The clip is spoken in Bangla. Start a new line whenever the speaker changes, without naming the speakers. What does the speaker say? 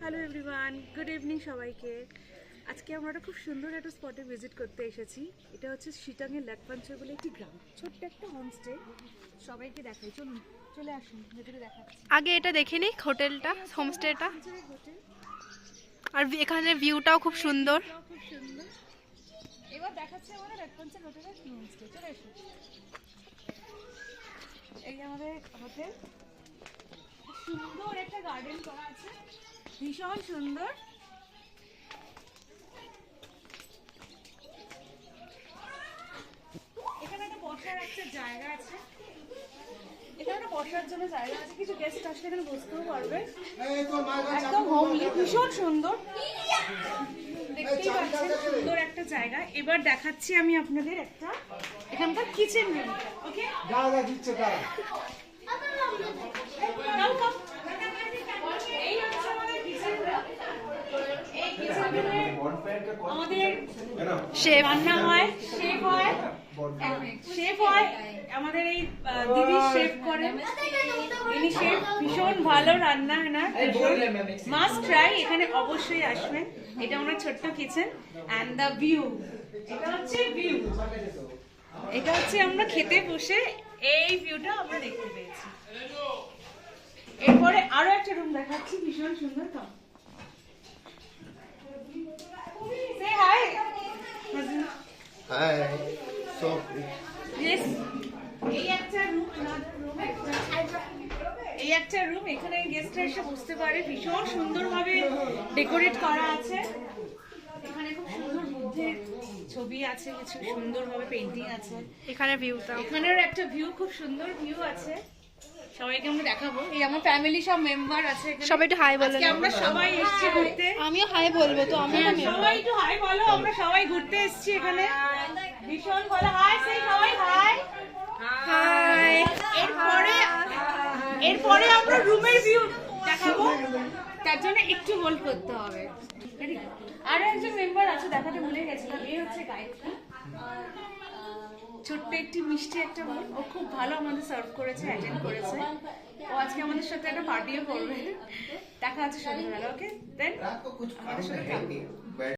হ্যালো এভরিওয়ান, গুড ইভিনিং সবাইকে। আজকে আমরা একটা খুব সুন্দর একটা স্পটে ভিজিট করতে এসেছি। এটা হচ্ছে শিটংয়ের লেকপাঞ্চর বলে একটি গ্রাম, ছোট্ট একটা হোমস্টে। সবাইকে দেখাই, চলুন চলে আসুন, ভেতরে দেখাচ্ছি।
আগে এটা দেখিনি, হোটেলটা, হোমস্টেটা।
হোটেল
আর এখানে ভিউটাও খুব সুন্দর।
খুব সুন্দর। এবার দেখাচ্ছি আমাদের লেকপাঞ্চর হোটেলের হোমস্টে। চলে আসুন, এই আমাদের হোটেল। সুন্দর একটা গার্ডেন করা আছে, ভীষণ সুন্দর। এখানে একটা বসার একটা জায়গা আছে, এখানে একটা বসার জন্য জায়গা আছে, কিছু গেস্ট আসলে এখানে বসতেও পারবে। একদম হোমলি, ভীষণ সুন্দর, দেখতেই পাচ্ছেন সুন্দর একটা জায়গা। এবার দেখাচ্ছি আমি আপনাদের একটা এখানকার কিচেন রুম। ওকে, এই হচ্ছে আমাদের কিচেন রুম। এই কিচেন রুমে আমাদের
শেফ
রান্না হয়, শেফ হয় আমাদের এই দিদি শেফ করেন। ইনি শেফ, ভীষণ ভালো রান্না এনার, মাস্ট ট্রাই, এখানে অবশ্যই আসবেন। এটা আমার ছোট্ট কিচেন এন্ড দ্য ভিউ। এটা হচ্ছে ভিউ, এটা হচ্ছে আমরা খেতে বসে এই ভিউটা আমরা দেখতে পেয়েছি। এরপরে আরো একটা রুম দেখাচ্ছি, ভীষণ সুন্দর। তো সে হাই।
Hi. So,
Yes. এই একটা রুম, এই একটা রুম, এখানে গেস্টরা এসে বসতে পারে। ভীষণ সুন্দরভাবে ডেকোরেট করা আছে। এখানে খুব সুন্দর বুদ্ধের ছবি আছে, কিছু সুন্দরভাবে পেইন্টিং আছে।
এখানে ভিউটা,
এখানের একটা ভিউ, খুব সুন্দর ভিউ আছে। সবাইকে আমরা দেখাবো। এই আমার ফ্যামিলি সব মেম্বার আছে এখানে।
সবাই একটু হাই বলো।
আজকে আমরা সবাই এসেছি ঘুরতে।
আমিও হাই বলবো তো, আমি
সবাই একটু হাই বলো। আমরা সবাই ঘুরতে এসেছি এখানে, ভীষণ ভালো। হাই, সেই সবাই হাই।
হাই।
এরপরে আমরা রুমের ভিউ দেখাবো, তার জন্য একটু হোল্ড করতে হবে। আরো একজন মেম্বার আছে, দেখাতে ভুলে গেছিলাম। এই হচ্ছে গায়ত্রী, ছোট্ট একটি মিষ্টি একটা বোন। ও খুব ভালো আমাদের সার্ভ করেছে, অ্যাটেন্ড করেছে। ও আজকে আমাদের সাথে একটা পার্টিও করবে। দেখা হচ্ছে সন্ধ্যাবেলা। ওকে, দেন আমাদের সাথে থাকবে।